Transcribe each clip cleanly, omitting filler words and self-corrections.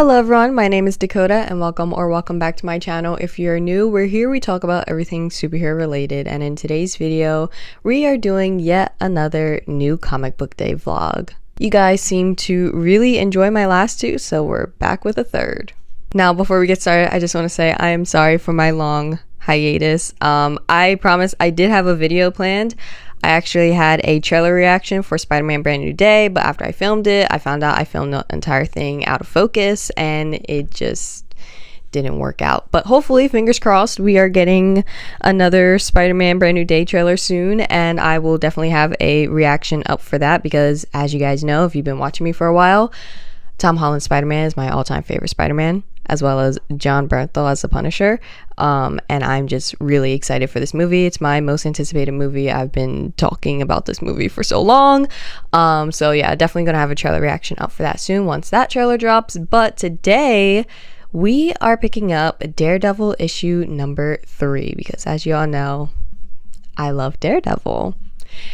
Hello everyone, my name is Dakota and welcome back to my channel. If you're new, we talk about everything superhero related, and in today's video, we are doing yet another new comic book day vlog. You guys seem to really enjoy my last two, so we're back with a third. Now, before we get started, I just want to say I am sorry for my long hiatus. I promise I did have a video planned. I actually had a trailer reaction for Spider-Man Brand New Day, but after I filmed it, I found out I filmed the entire thing out of focus and it just didn't work out. But hopefully, fingers crossed, we are getting another Spider-Man Brand New Day trailer soon, and I will definitely have a reaction up for that because, as you guys know, if you've been watching me for a while, Tom Holland's Spider-Man is my all-time favorite Spider-Man, as well as Jon Bernthal as the Punisher. And I'm just really excited for this movie. It's my most anticipated movie. I've been talking about this movie for so long. So yeah, definitely gonna have a trailer reaction up for that soon once that trailer drops. But today we are picking up Daredevil issue number 3 because, as you all know, I love Daredevil.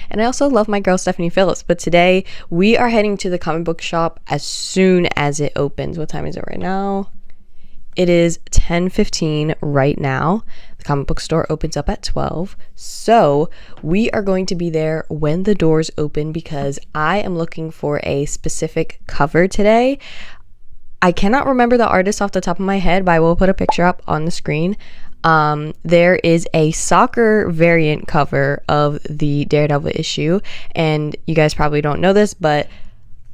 And I also love my girl Stephanie Phillips. But today we are heading to the comic book shop as soon as it opens. What time is it right now? It is 10:15 right now. The comic book store opens up at 12. So we are going to be there when the doors open because I am looking for a specific cover today. I cannot remember the artist off the top of my head, but I will put a picture up on the screen. There is a soccer variant cover of the Daredevil issue. And you guys probably don't know this, but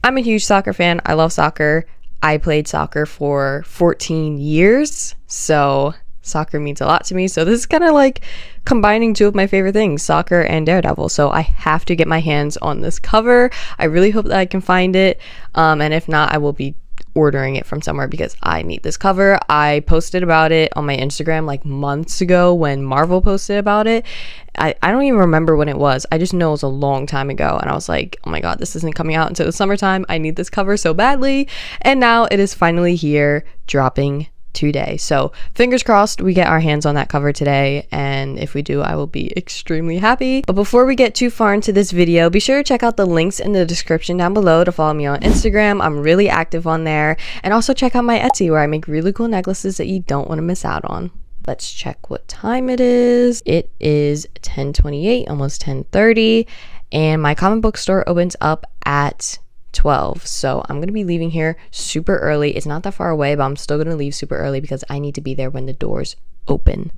I'm a huge soccer fan. I love soccer. I played soccer for 14 years, so soccer means a lot to me. So this is kind of like combining two of my favorite things, soccer and Daredevil. So I have to get my hands on this cover. I really hope that I can find it. And if not, I will be ordering it from somewhere because I need this cover. I posted about it on my Instagram like months ago when Marvel posted about it. I don't even remember when it was. I just know it was a long time ago, and I was like, oh my god, this isn't coming out until the summertime. I need this cover so badly, and now it is finally here, dropping today. So fingers crossed we get our hands on that cover today, and if we do, I will be extremely happy. But before we get too far into this video, be sure to check out the links in the description down below to follow me on Instagram. I'm really active on there, and also check out my Etsy where I make really cool necklaces that you don't want to miss out on. Let's check what time it is. It is 10:28, almost 10:30, and my comic book store opens up at 12. So I'm gonna be leaving here super early. It's not that far away, but I'm still gonna leave super early because I need to be there when the doors open.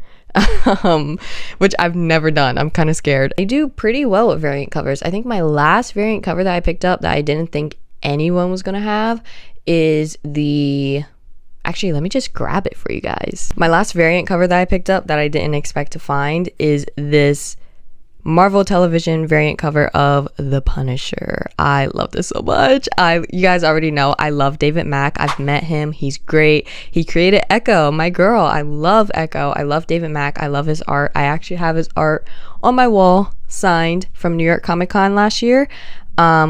Which I've never done. I'm kind of scared. I do pretty well with variant covers. I think my last variant cover that I picked up that I didn't think anyone was gonna have is the... Actually, let me just grab it for you guys. My last variant cover that I picked up that I didn't expect to find is this Marvel Television variant cover of The Punisher. I love this so much. You guys already know I love David Mack. I've met him. He's great. He created Echo, my girl. I love Echo. I love David Mack. I love his art. I actually have his art on my wall signed from New York Comic Con last year,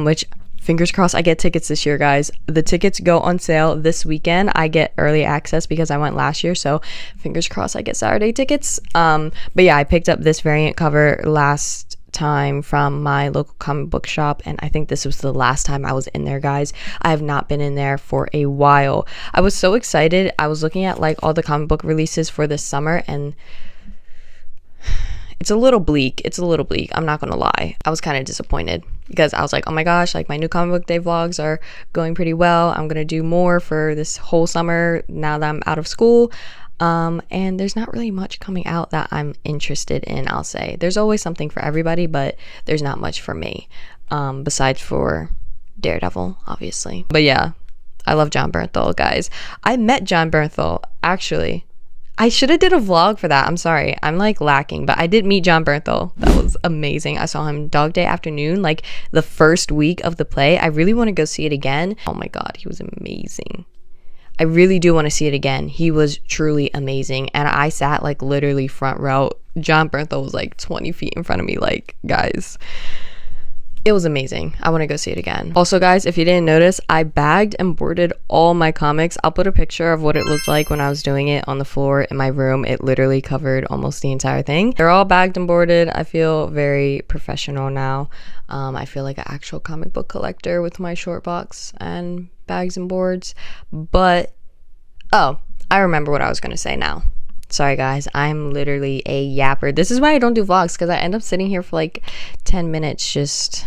which... Fingers crossed I get tickets this year, guys. The tickets go on sale this weekend. I get early access because I went last year, so fingers crossed I get Saturday tickets. But yeah, I picked up this variant cover last time from my local comic book shop, and I think this was the last time I was in there, guys. I have not been in there for a while. I was so excited. I was looking at like all the comic book releases for this summer, and it's a little bleak. I'm not gonna lie. I was kind of disappointed because I was like, oh my gosh, like my new comic book day vlogs are going pretty well. I'm gonna do more for this whole summer now that I'm out of school. And there's not really much coming out that I'm interested in, I'll say. There's always something for everybody, but there's not much for me. Besides for Daredevil, obviously. But yeah, I love Jon Bernthal, guys. I met Jon Bernthal, actually. I should have did a vlog for that. I'm sorry. I'm like lacking, but I did meet Jon Bernthal. That was amazing. I saw him Dog Day Afternoon, like the first week of the play. I really want to go see it again. Oh my god, he was amazing. I really do want to see it again. He was truly amazing, and I sat like literally front row. Jon Bernthal was like 20 feet in front of me. Like, guys, it was amazing. I want to go see it again. Also, guys, if you didn't notice, I bagged and boarded all my comics. I'll put a picture of what it looked like when I was doing it on the floor in my room. It literally covered almost the entire thing. They're all bagged and boarded. I feel very professional now. I feel like an actual comic book collector with my short box and bags and boards. But Oh, I remember what I was gonna say now. Sorry guys, I'm literally a yapper. This is why I don't do vlogs, because I end up sitting here for like 10 minutes just...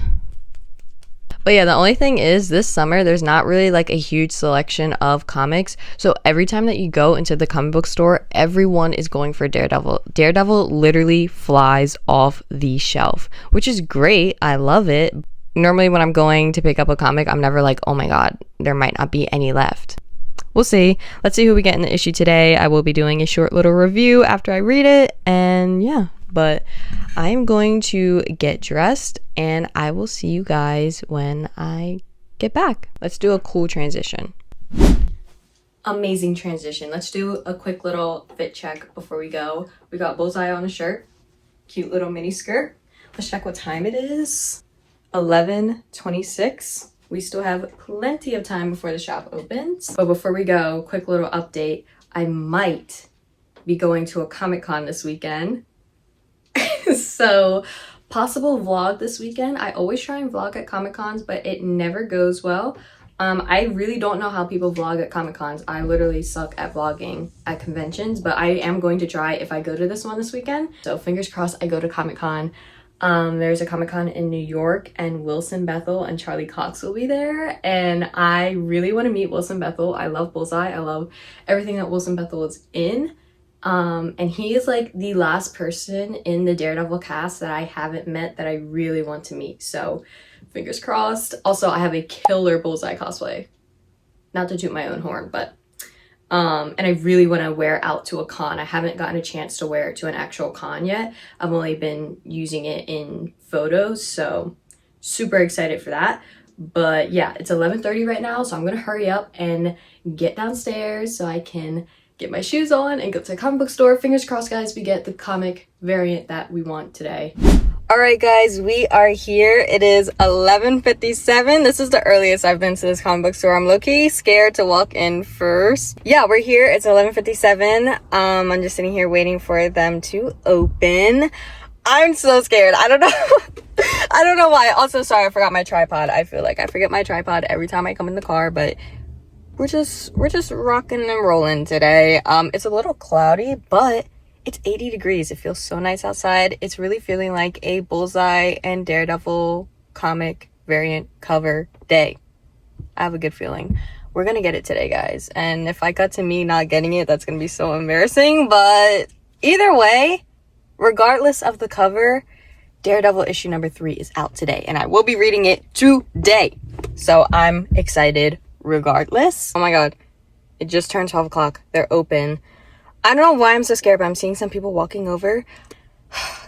But yeah, the only thing is this summer there's not really like a huge selection of comics. So every time that you go into the comic book store, everyone is going for Daredevil. Daredevil literally flies off the shelf, which is great. I love it. Normally when I'm going to pick up a comic, I'm never like, oh my god, there might not be any left. We'll see. Let's see who we get in the issue today. I will be doing a short little review after I read it, and yeah. But I am going to get dressed and I will see you guys when I get back. Let's do a cool transition. Amazing transition. Let's do a quick little fit check before we go. We got Bullseye on the shirt, cute little mini skirt. Let's check what time it is. 11:26. We still have plenty of time before the shop opens. But before we go, quick little update. I might be going to a Comic-Con this weekend. So possible vlog this weekend. I always try and vlog at Comic-Cons, but it never goes well. I really don't know how people vlog at Comic-Cons. I literally suck at vlogging at conventions, but I am going to try if I go to this one this weekend. So fingers crossed I go to Comic-Con. There's a Comic-Con in New York and Wilson Bethel and Charlie Cox will be there. And I really want to meet Wilson Bethel. I love Bullseye. I love everything that Wilson Bethel is in. And he is like the last person in the Daredevil cast that I haven't met that I really want to meet. So fingers crossed. Also, I have a killer Bullseye cosplay. Not to toot my own horn, but and I really want to wear out to a con. I haven't gotten a chance to wear it to an actual con yet. I've only been using it in photos, so super excited for that. But yeah, it's 11:30 right now, so I'm gonna hurry up and get downstairs so I can get my shoes on and go to the comic book store. Fingers crossed, guys, we get the comic variant that we want today. All right, guys, we are here. It is 11:57. This is the earliest I've been to this comic book store. I'm low-key scared to walk in first. Yeah, we're here. It's 11:57. I'm just sitting here waiting for them to open. I'm so scared. I don't know. I don't know why. Also, sorry, I forgot my tripod. I feel like I forget my tripod every time I come in the car, but we're just rocking and rolling today. It's a little cloudy, but it's 80 degrees. It feels so nice outside. It's really feeling like a Bullseye and Daredevil comic variant cover day. I have a good feeling. We're gonna get it today, guys. And if I cut to me not getting it, that's gonna be so embarrassing. But either way, regardless of the cover, Daredevil issue number 3 is out today. And I will be reading it today. So I'm excited regardless. Oh my god, it just turned 12 o'clock. They're open. I don't know why I'm so scared, but I'm seeing some people walking over.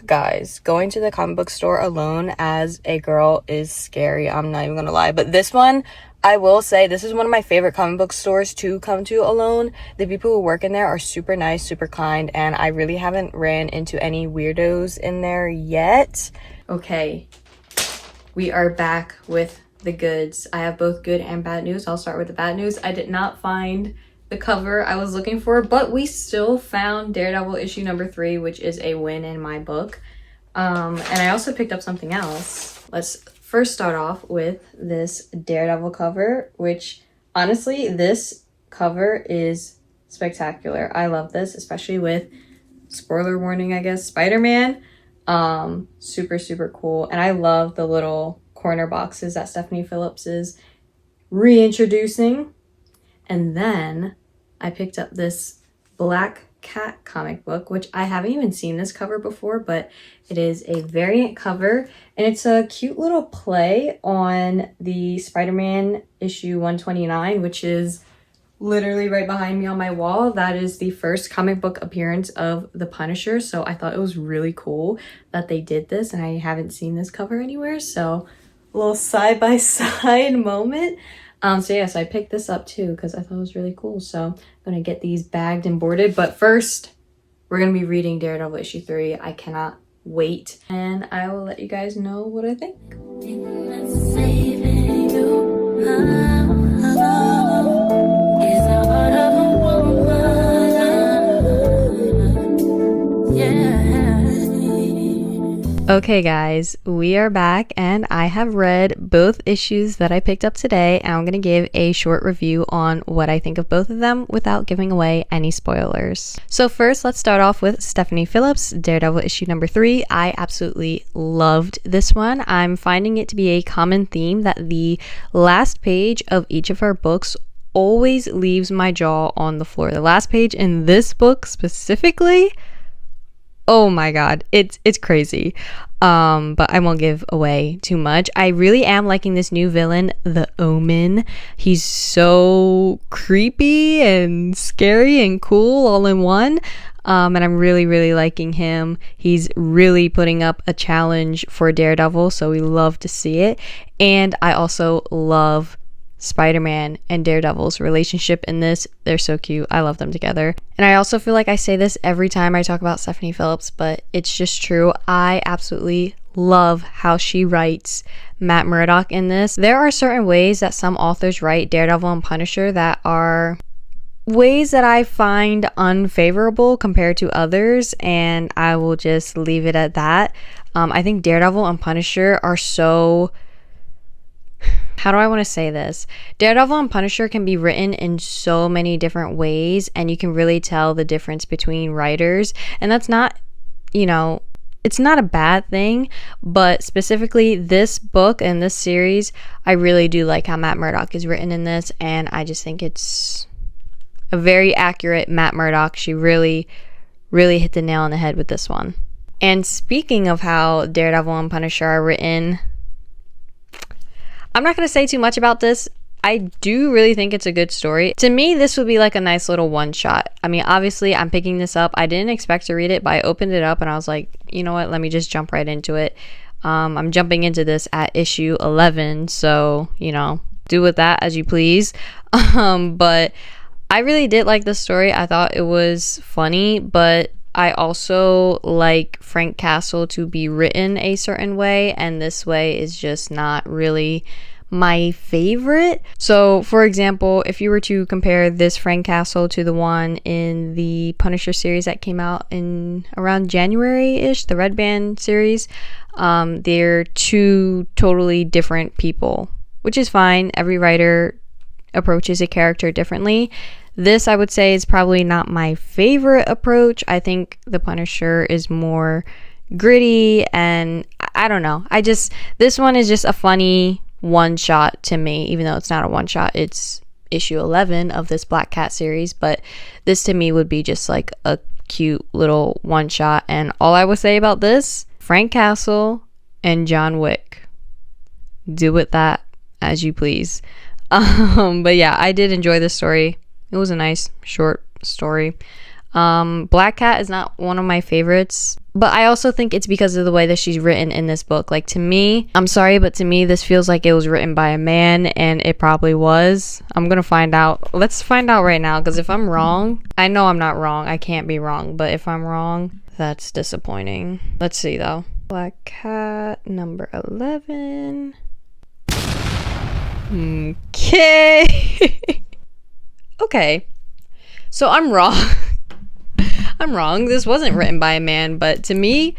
Guys, going to the comic book store alone as a girl is scary. I'm not even gonna lie. But this one, I will say, this is one of my favorite comic book stores to come to alone. The people who work in there are super nice, super kind, and I really haven't ran into any weirdos in there yet. Okay, we are back with the goods. I have both good and bad news. I'll start with the bad news. I did not find the cover I was looking for, but we still found Daredevil issue number 3, which is a win in my book. And I also picked up something else. Let's first start off with this Daredevil cover, which honestly, this cover is spectacular. I love this, especially with, spoiler warning, I guess, Spider-Man. Super, super cool. And I love the little corner boxes that Stephanie Phillips is reintroducing. And then I picked up this Black Cat comic book, which I haven't even seen this cover before, but it is a variant cover, and it's a cute little play on the Spider-Man issue 129, which is literally right behind me on my wall. That is the first comic book appearance of the Punisher, so I thought it was really cool that they did this, and I haven't seen this cover anywhere, so a little side-by-side moment. So yeah, so I picked this up too because I thought it was really cool. So I'm gonna get these bagged and boarded, but first we're gonna be reading Daredevil issue 3. I cannot wait, and I will let you guys know what I think. Okay guys, we are back and I have read both issues that I picked up today, and I'm going to give a short review on what I think of both of them without giving away any spoilers. So first, let's start off with Stephanie Phillips, Daredevil issue number 3. I absolutely loved this one. I'm finding it to be a common theme that the last page of each of her books always leaves my jaw on the floor. The last page in this book specifically, oh my god, it's crazy. But I won't give away too much. I really am liking this new villain, the Omen. He's so creepy and scary and cool all in one. And I'm really liking him. He's really putting up a challenge for Daredevil, so we love to see it. And I also love Spider-Man and Daredevil's relationship in this. They're so cute. I love them together. And I also feel like I say this every time I talk about Stephanie Phillips, but it's just true. I absolutely love how she writes Matt Murdock in this. There are certain ways that some authors write Daredevil and Punisher that are ways that I find unfavorable compared to others, and I will just leave it at that. I think Daredevil and Punisher are so... How do I want to say this? Daredevil and Punisher can be written in so many different ways, and you can really tell the difference between writers. And that's not, you know, it's not a bad thing, but specifically this book and this series, I really do like how Matt Murdock is written in this, and I just think it's a very accurate Matt Murdock. She really hit the nail on the head with this one. And speaking of how Daredevil and Punisher are written, I'm not going to say too much about this. I do really think it's a good story. To me, this would be like a nice little one-shot. I mean, obviously, I'm picking this up. I didn't expect to read it, but I opened it up and I was like, you know what? Let me just jump right into it. I'm jumping into this at issue 11, so, you know, do with that as you please. But I really did like the story. I thought it was funny, but I also like Frank Castle to be written a certain way, and this way is just not really my favorite. So for example, if you were to compare this Frank Castle to the one in the Punisher series that came out in around January-ish, the Red Band series, they're two totally different people, which is fine. Every writer approaches a character differently. This, I would say, is probably not my favorite approach. I think the Punisher is more gritty, and I don't know. This one is just a funny one-shot to me, even though it's not a one-shot. It's issue 11 of this Black Cat series, but this to me would be just like a cute little one-shot. And all I would say about this, Frank Castle and John Wick. Do with that as you please. But yeah, I did enjoy this story. It was a nice short story. Black Cat is not one of my favorites, but I also think it's because of the way that she's written in this book. Like, to me, I'm sorry, but to me this feels like it was written by a man, and it probably was. I'm gonna find out. Let's find out right now, because if I'm wrong, I know I'm not wrong. I can't be wrong, but if I'm wrong, that's disappointing. Let's see though. Black Cat number 11. Okay. Okay, so I'm wrong. I'm wrong. This wasn't written by a man, but to me,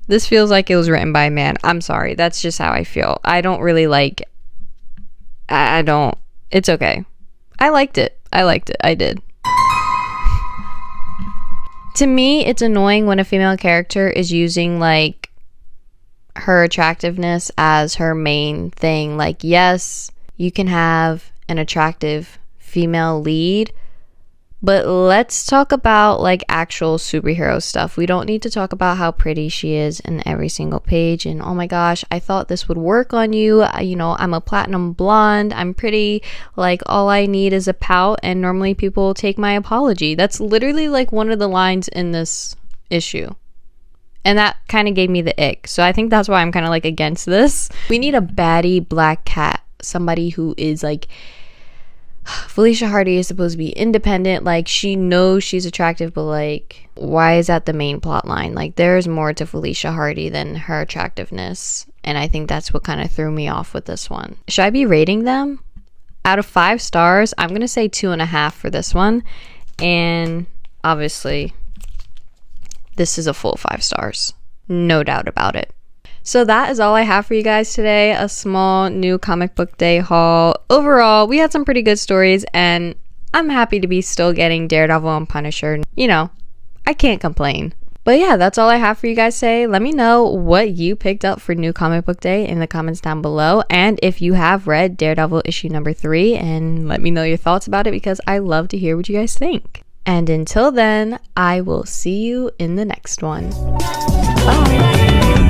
this feels like it was written by a man. I'm sorry. That's just how I feel. I don't really like... I don't... It's okay. I liked it. I did. To me, it's annoying when a female character is using, like, her attractiveness as her main thing. Like, yes, you can have an attractive female lead, but let's talk about like actual superhero stuff. We don't need to talk about how pretty she is in every single page and, oh my gosh, I thought this would work on you. You know, I'm a platinum blonde, I'm pretty, like all I need is a pout, and normally people take my apology. That's literally like one of the lines in this issue, and that kind of gave me the ick. So I think that's why I'm kind of like against this. We need a baddie Black Cat, somebody who is like... Felicia Hardy is supposed to be independent. Like, she knows she's attractive, but like, why is that the main plot line? Like, there's more to Felicia Hardy than her attractiveness, and I think that's what kind of threw me off with this one. Should I be rating them? Out of 5 stars, I'm gonna say 2.5 for this one, and obviously this is a full 5 stars. no doubt about it. So that is all I have for you guys today, a small new comic book day haul. Overall, we had some pretty good stories, and I'm happy to be still getting Daredevil and Punisher. You know, I can't complain. But yeah, that's all I have for you guys today. Let me know what you picked up for new comic book day in the comments down below, and if you have read Daredevil issue number 3, and let me know your thoughts about it, because I love to hear what you guys think. And until then, I will see you in the next one. Bye!